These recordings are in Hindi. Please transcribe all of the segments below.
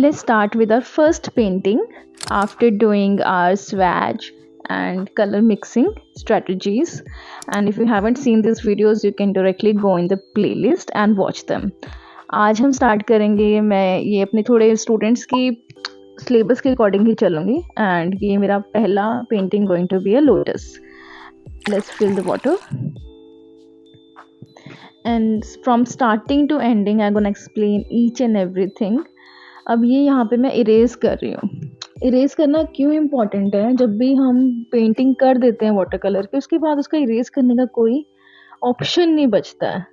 let's start with our first painting after doing our swatch and color mixing strategies. And if you haven't seen these videos, you can directly go in the playlist and watch them. आज हम स्टार्ट करेंगे, मैं ये अपने थोड़े स्टूडेंट्स की सिलेबस के अकॉर्डिंग ही चलूँगी एंड ये मेरा पहला painting going to be a lotus. Let's fill the water and from starting to ending I gonna explain each and everything. अब ये यहाँ पे मैं इरेज कर रही हूँ. इरेज करना क्यों इम्पॉर्टेंट है? जब भी हम पेंटिंग कर देते हैं वाटर कलर की, उसके बाद उसका इरेज करने का कोई ऑप्शन नहीं बचता है.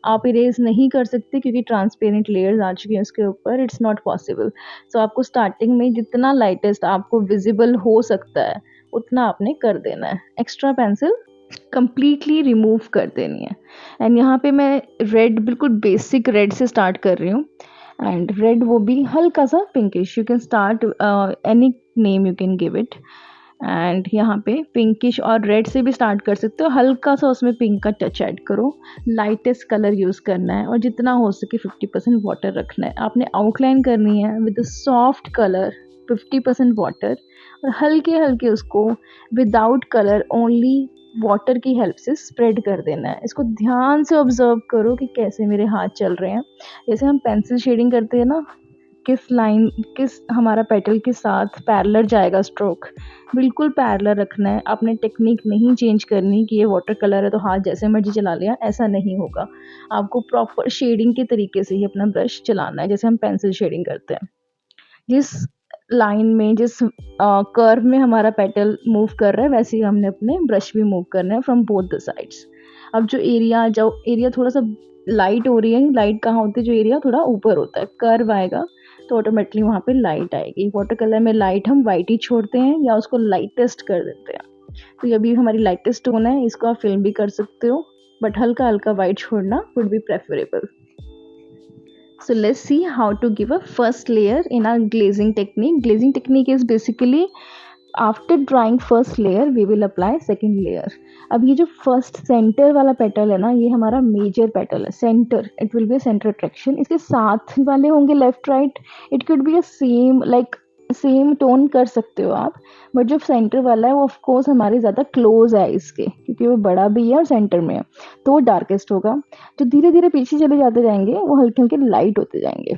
आप इरेज नहीं कर सकते क्योंकि ट्रांसपेरेंट लेयर्स आ चुकी हैं उसके ऊपर. It's not possible. सो आपको स्टार्टिंग में जितना लाइटेस्ट आपको विजिबल हो सकता है उतना आपने कर देना है. एक्स्ट्रा पेंसिल कंप्लीटली रिमूव कर देनी है. एंड यहाँ पे मैं रेड, बिल्कुल बेसिक रेड से स्टार्ट कर रही हूँ. एंड रेड वो भी हल्का सा pinkish. You can start any name you can give it. And यहाँ पे पिंकिश और रेड से भी स्टार्ट कर सकते हो. हल्का सा उसमें पिंक का टच ऐड करो. लाइटेस्ट कलर यूज़ करना है और जितना हो सके 50% वाटर रखना है. आपने आउटलाइन करनी है विद सॉफ्ट कलर, 50% वाटर, और हल्के हल्के उसको विदाउट कलर ओनली वाटर की हेल्प से स्प्रेड कर देना है. इसको ध्यान से ऑब्जर्व करो कि कैसे मेरे हाथ चल रहे हैं. जैसे हम पेंसिल शेडिंग करते हैं ना, किस लाइन, किस हमारा पेटल के साथ पैरेलल जाएगा स्ट्रोक, बिल्कुल पैरेलल रखना है. आपने टेक्निक नहीं चेंज करनी कि ये वाटर कलर है तो हाथ जैसे मर्जी चला लिया, ऐसा नहीं होगा. आपको प्रॉपर शेडिंग के तरीके से ही अपना ब्रश चलाना है जैसे हम पेंसिल शेडिंग करते हैं. जिस लाइन में, जिस कर्व में हमारा पेटल मूव कर रहा है वैसे ही हमने अपने ब्रश भी मूव करना है फ्रॉम बोथ द साइड्स. अब जो एरिया थोड़ा सा लाइट हो रही है, लाइट कहाँ होती है? जो एरिया थोड़ा ऊपर होता है, कर्व आएगा तो ऑटोमेटिकली वहाँ पे लाइट आएगी. वाटर कलर में लाइट हम वाइट ही छोड़ते हैं या उसको लाइटेस्ट कर देते हैं. तो ये भी हमारी लाइटेस्ट टोन है, इसको आप फिल्म भी कर सकते हो, बट हल्का हल्का वाइट छोड़ना would be preferable. So let's see how to give a first layer in our glazing technique. Glazing technique is basically after drawing first layer we will apply second layer. अब ये जो फर्स्ट सेंटर वाला पेटल है ना, ये हमारा मेजर पेटल है. Centre, it will be centre attraction. इसके साथ वाले होंगे left right, it could be a same, like same tone कर सकते हो आप, बट जो सेंटर वाला है वो ऑफ कोर्स हमारे ज़्यादा क्लोज है इसके, क्योंकि वो बड़ा भी है और सेंटर में है तो वो डार्केस्ट होगा. जो धीरे धीरे पीछे चले जाते जाएंगे वो हल्के हल्के लाइट होते जाएंगे.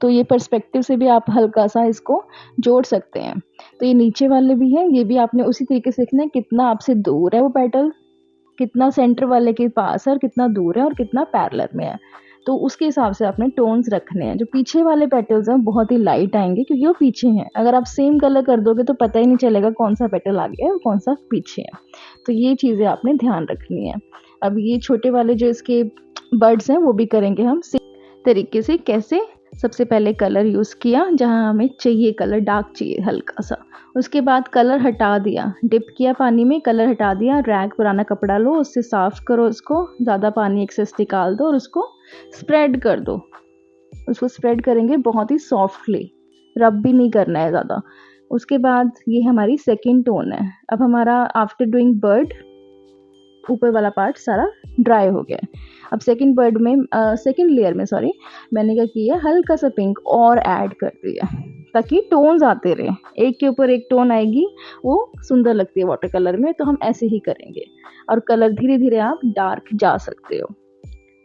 तो ये पर्सपेक्टिव से भी आप हल्का सा इसको जोड़ सकते हैं. तो ये नीचे वाले भी हैं, ये भी आपने उसी तरीके से देखना है कितना आपसे दूर है वो पेटल, कितना सेंटर वाले के पास है और कितना दूर है और कितना पैरेलल में है. तो उसके हिसाब से आपने टोन्स रखने हैं. जो पीछे वाले पेटल्स हैं बहुत ही लाइट आएंगे क्योंकि वो पीछे हैं. अगर आप सेम कलर कर दोगे तो पता ही नहीं चलेगा कौन सा पेटल आगे है और कौन सा पीछे है. तो ये चीज़ें आपने ध्यान रखनी है. अब ये छोटे वाले जो इसके बर्ड्स हैं वो भी करेंगे हम सेम तरीके से. कैसे? सबसे पहले कलर यूज़ किया जहाँ हमें चाहिए, कलर डार्क चाहिए हल्का सा. उसके बाद कलर हटा दिया, डिप किया पानी में, कलर हटा दिया. रैग, पुराना कपड़ा लो, उससे साफ़ करो उसको, ज़्यादा पानी एक्सेस निकाल दो और उसको स्प्रेड कर दो. उसको स्प्रेड करेंगे बहुत ही सॉफ्टली, रब भी नहीं करना है ज़्यादा. उसके बाद ये हमारी सेकेंड टोन है. अब हमारा आफ्टर डूइंग बर्ड ऊपर वाला पार्ट सारा ड्राई हो गया. अब सेकंड बर्ड में, सेकंड लेयर में सॉरी, मैंने क्या किया, हल्का सा पिंक और ऐड कर दिया ताकि टोन्स आते रहे. एक के ऊपर एक टोन आएगी, वो सुंदर लगती है वाटर कलर में. तो हम ऐसे ही करेंगे और कलर धीरे धीरे आप डार्क जा सकते हो.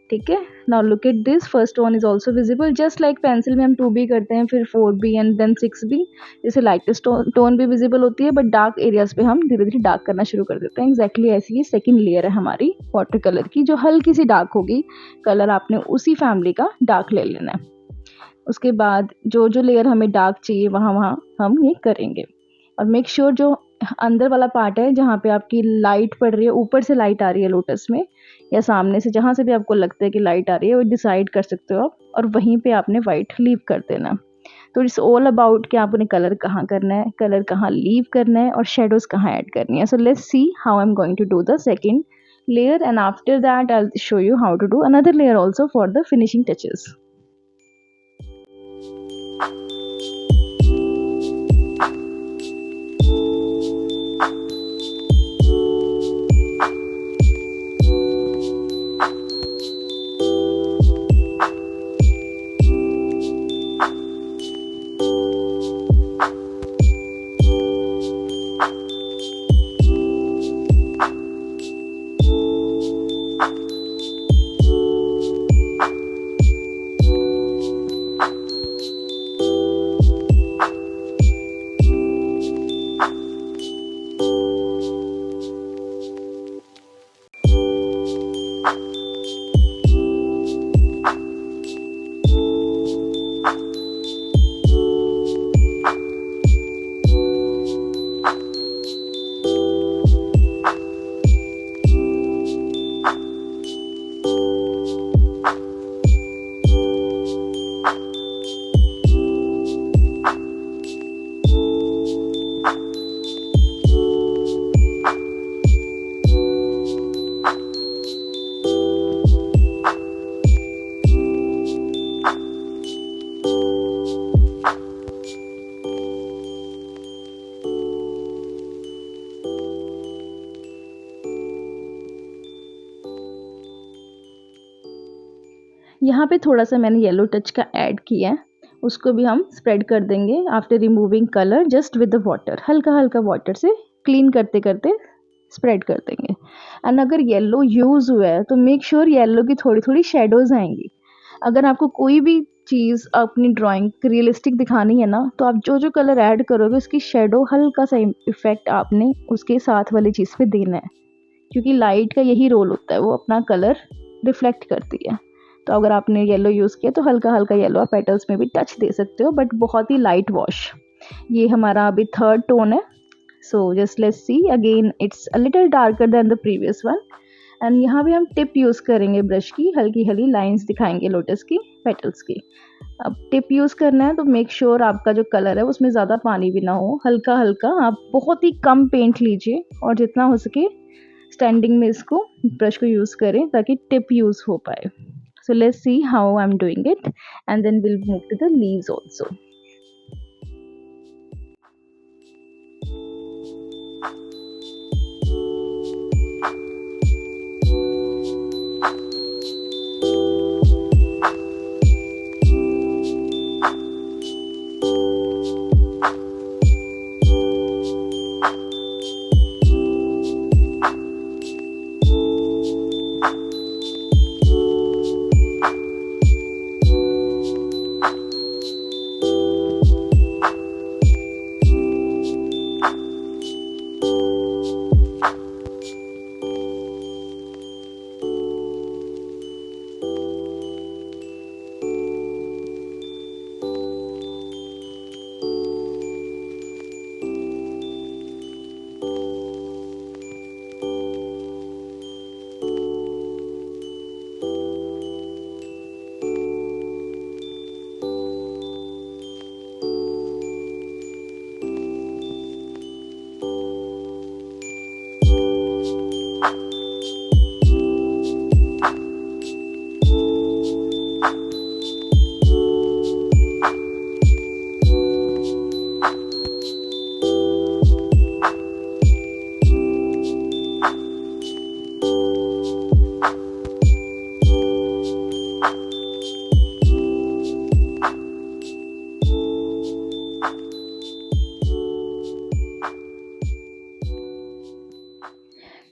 ठीक है. Now look at this, first one is also visible. Just like pencil में हम 2B करते हैं, फिर 4B एंड देन 6B. जैसे लाइटेस्ट टोन भी विजिबल होती है, बट डार्क एरियाज पे हम धीरे धीरे डार्क करना शुरू कर देते हैं. एग्जैक्टली ऐसी ही सेकंड लेयर है हमारी वाटर कलर की, जो हल्की सी डार्क होगी. कलर आपने उसी फैमिली का डार्क ले लेना है. उसके बाद जो जो लेयर हमें डार्क चाहिए वहाँ वहाँ हम ये करेंगे. और मेक श्योर जो अंदर वाला पार्ट है जहाँ पे आपकी लाइट पड़ रही है, ऊपर से लाइट आ रही है लोटस में या सामने से, जहाँ से भी आपको लगता है कि लाइट आ रही है वो डिसाइड कर सकते हो आप, और वहीं पे आपने वाइट लीव कर देना. तो इट्स ऑल अबाउट कि आपने कलर कहाँ करना है, कलर कहाँ लीव करना है और शेडोज़ कहाँ ऐड करनी है. So let's see how I am going to do the second layer, and after that I'll show you how to do another layer also for the finishing touches. यहाँ पे थोड़ा-सा मैंने येलो टच का ऐड किया है, उसको भी हम स्प्रेड कर देंगे after removing colour just with the water. हल्का-हल्का वाटर से क्लीन करते-करते स्प्रेड कर देंगे। एंड अगर येलो यूज़ हुआ है तो मेक श्योर येलो की थोड़ी-थोड़ी शैडोज़ आएँगी। अगर आपको कोई भी चीज़ अपनी ड्राइंग रियलिस्टिक दिखानी है ना, तो आप जो-जो कलर ऐड करोगे उसकी शैडो हल्का-सा इफ़ेक्ट आपने उसके साथ वाली चीज़ पे देना है। क्योंकि लाइट का यही रोल होता है, वो अपना कलर रिफ्लेक्ट करती है। तो अगर आपने येलो यूज़ किया तो हल्का-हल्का येलो आप पेटल्स में भी टच दे सकते हो, बट बहुत ही लाइट वॉश। ये हमारा अभी थर्ड टोन है। So just let's see again, it's a little darker then the previous one. And यहाँ भी हम टिप यूज़ करेंगे ब्रश की, हल्की-हल्की लाइन्स दिखाएँगे लोटस की, पेटल्स की। अब टिप यूज़ करना है तो मेक श्योर आपका जो कलर है उसमें ज़्यादा पानी भी ना हो, हल्का-हल्का आप बहुत ही कम पेंट लीजिए और जितना हो सके स्टैंडिंग में इसको ब्रश को यूज़ करें ताकि टिप यूज़ हो पाए। So let's see how I am doing it and then will move to the leaves also.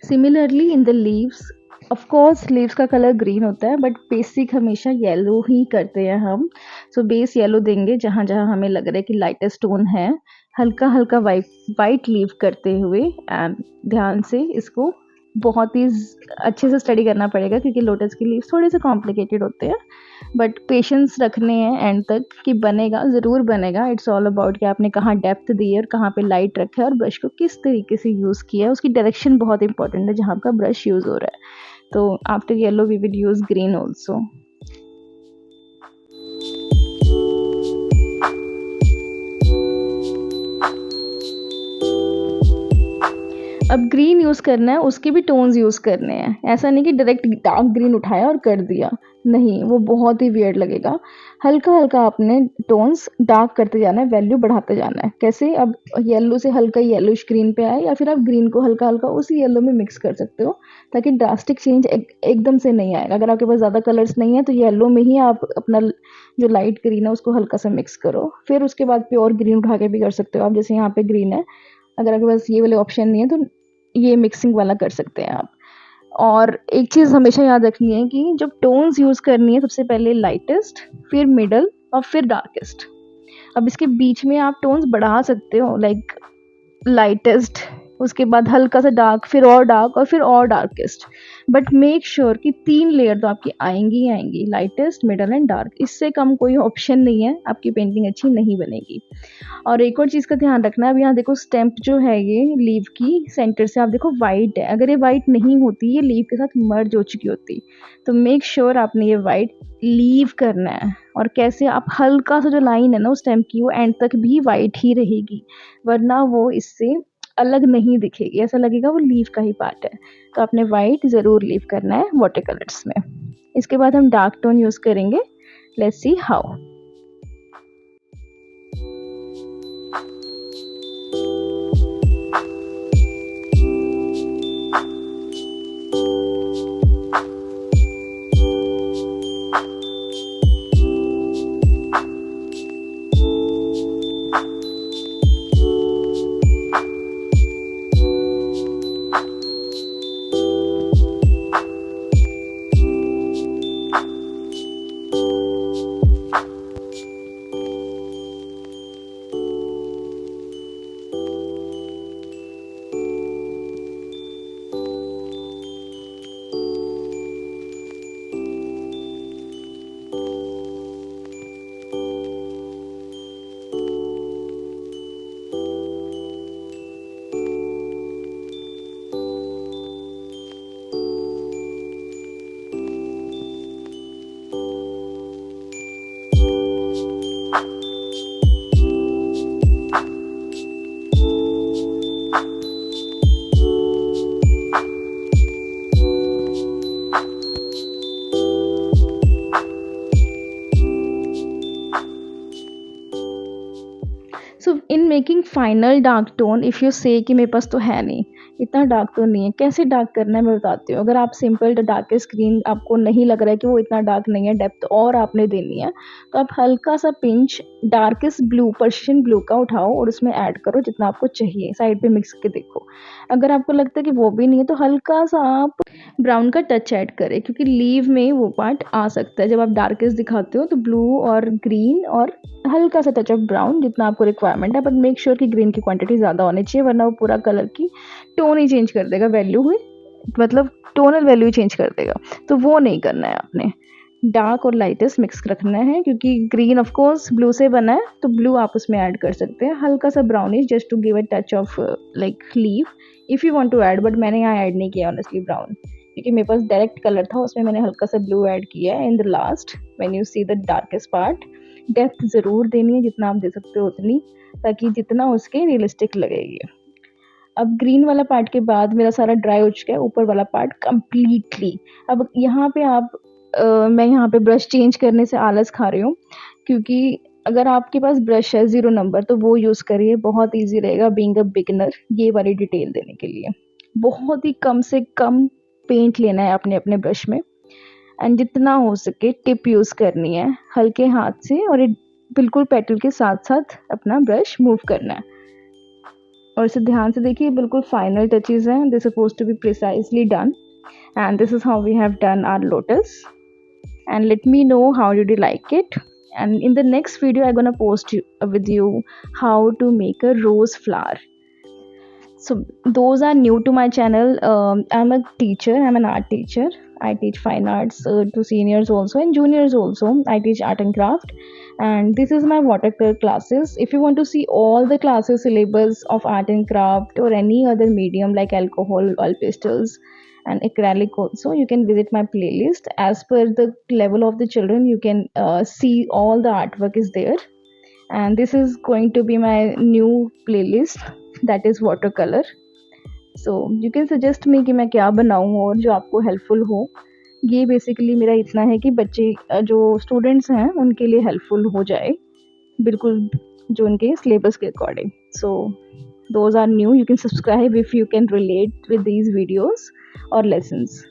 Similarly in the leaves, of course leaves का कलर ग्रीन होता है बट बेसिक हमेशा येलो ही करते हैं हम। सो बेस येलो देंगे जहाँ जहाँ हमें लग रहा है कि लाइटेस्ट टोन है, हल्का हल्का वाइट लीव करते हुए। एंड ध्यान से इसको बहुत ही अच्छे से स्टडी करना पड़ेगा क्योंकि लोटस के लीव्स थोड़े से कॉम्प्लिकेटेड होते हैं, बट पेशेंस रखने हैं एंड तक कि बनेगा, ज़रूर बनेगा। इट्स ऑल अबाउट कि आपने कहाँ डेप्थ दी है और कहाँ पे लाइट रखा है और ब्रश को किस तरीके से यूज़ किया है, उसकी डायरेक्शन बहुत इंपॉर्टेंट है जहाँ आपका ब्रश यूज़ हो रहा है। तो after yellow we will use green also. अब ग्रीन यूज़ करना है, उसके भी टोन्स यूज़ करने हैं। ऐसा नहीं कि डायरेक्ट डार्क ग्रीन उठाया और कर दिया, नहीं, वो बहुत ही वियर्ड लगेगा। हल्का-हल्का आपने टोन्स डार्क करते जाना है, वैल्यू बढ़ाते जाना है। कैसे? अब येलो से हल्का येलोइश ग्रीन पे आए या फिर आप ग्रीन को हल्का-हल्का उसी येलो में मिक्स कर सकते हो ताकि ड्रास्टिक चेंज एकदम से नहीं आएगा। अगर आपके पास ज़्यादा कलर्स नहीं है तो येलो में ही आप अपना जो लाइट ग्रीन है उसको हल्का-सा मिक्स करो। फिर उसके बाद प्योर ग्रीन उठा के भी कर सकते हो आप, जैसे यहाँ पे ग्रीन है। अगर आपके पास ये वाले ऑप्शन नहीं है तो ये मिक्सिंग वाला कर सकते हैं आप। और एक चीज़ हमेशा याद रखनी है कि जब टोन्स यूज़ करनी है सबसे पहले लाइटेस्ट, फिर मिडल और फिर डार्केस्ट। अब इसके बीच में आप टोन्स बढ़ा सकते हो, लाइक लाइटेस्ट, उसके बाद हल्का सा डार्क और फिर और डार्केस्ट। बट मेक श्योर कि 3 लेयर तो आपकी आएँगी ही आएँगी, लाइटेस्ट, मिडल एंड डार्क। इससे कम कोई ऑप्शन नहीं है, आपकी पेंटिंग अच्छी नहीं बनेगी। और एक और चीज़ का ध्यान रखना है, अब यहाँ देखो स्टेम्प जो है ये लीव की सेंटर से आप देखो वाइट है, अगर ये वाइट नहीं होती ये लीव के साथ मर्ज हो चुकी होती। तो मेक श्योर आपने ये वाइट लीव करना है। और कैसे? आप हल्का सा जो लाइन है ना उस स्टेम्प की वो एंड तक भी वाइट ही रहेगी, वरना वो इससे अलग नहीं दिखेगी, ऐसा लगेगा वो लीव का ही पार्ट है। तो आपने वाइट ज़रूर लीव करना है वाटर कलर्स में। इसके बाद हम डार्क टोन यूज़ करेंगे। Let's see how. In making final dark tone if you से कि मेरे पास तो है नहीं, इतना डार्क तो नहीं है, कैसे डार्क करना है मैं बताती हूँ। अगर आप सिंपल डार्केस्ट ग्रीन आपको नहीं लग रहा है कि वो इतना डार्क नहीं है, डेप्थ और आपने देनी है, तो आप हल्का सा pinch darkest blue, Persian blue का उठाओ और उसमें ऐड करो जितना आपको चाहिए, साइड पे मिक्स करके देखो। अगर आपको लगता है कि वो भी नहीं है तो हल्का सा आप ब्राउन का टच ऐड करें, क्योंकि लीव में वो पार्ट आ सकता है। जब आप डार्केस्ट दिखाते हो तो ब्लू और ग्रीन और हल्का सा टच ऑफ ब्राउन जितना आपको रिक्वायरमेंट है, बट मेक श्योर कि ग्रीन की क्वांटिटी ज़्यादा होनी चाहिए, वरना वो पूरा कलर की टोन ही चेंज कर देगा, वैल्यू हुई मतलब टोनल वैल्यू चेंज कर देगा। तो वो नहीं करना है आपने, डार्क और लाइटेस्ट मिक्स रखना है, क्योंकि ग्रीन ऑफ कोर्स ब्लू से बना है तो ब्लू आप उसमें ऐड कर सकते हैं, हल्का सा brownish just to give a touch of like leave if you want to add, but मैंने यहाँ ऐड नहीं किया ऑनेस्टली ब्राउन, क्योंकि मेरे पास डायरेक्ट कलर था, उसमें मैंने हल्का सा ब्लू ऐड किया है in the last when you see the darkest part. Depth ज़रूर देनी है जितना आप दे सकते हो उतनी, ताकि जितना उसके रियलिस्टिक लगेगी। अब ग्रीन वाला पार्ट के बाद मेरा सारा ड्राई हो चुका है, ऊपर वाला पार्ट कंप्लीटली। अब यहाँ पे आप मैं यहाँ पे ब्रश चेंज करने से आलस खा रही हूँ, क्योंकि अगर आपके पास ब्रश है 0 नंबर तो वो यूज़ करिए, बहुत ईज़ी रहेगा बीइंग अ बिगिनर ये वाली डिटेल देने के लिए। बहुत ही कम से कम पेंट लेना है अपने ब्रश में, एंड जितना हो सके टिप यूज़ करनी है हल्के हाथ से, और ये बिल्कुल पेटल के साथ-साथ अपना ब्रश मूव करना है। और इसे ध्यान से देखिए, बिल्कुल फाइनल टचेज़ हैं, they supposed to be precisely done, and this is how we have done our lotus, and let me know how did you like it. And in the next video I'm gonna post with you how to make a rose flower. So those are new to my channel. I'm a teacher, I'm an art teacher. I teach fine arts to seniors also and juniors also. I teach art and craft, and this is my watercolor classes. If you want to see all the classes syllabus of art and craft or any other medium like alcohol, oil pastels and acrylic also, you can visit my playlist. As per the level of the children, you can see all the artwork is there. And this is going to be my new playlist, that is watercolor. So you can suggest me कि मैं क्या बनाऊँ और जो आपको हेल्पफुल हो। ये बेसिकली मेरा इतना है कि बच्चे जो स्टूडेंट्स हैं उनके लिए हेल्पफुल हो जाए, बिल्कुल जो उनके सिलेबस के according. So those are new, you can subscribe if you can relate with these videos और लेसन्स।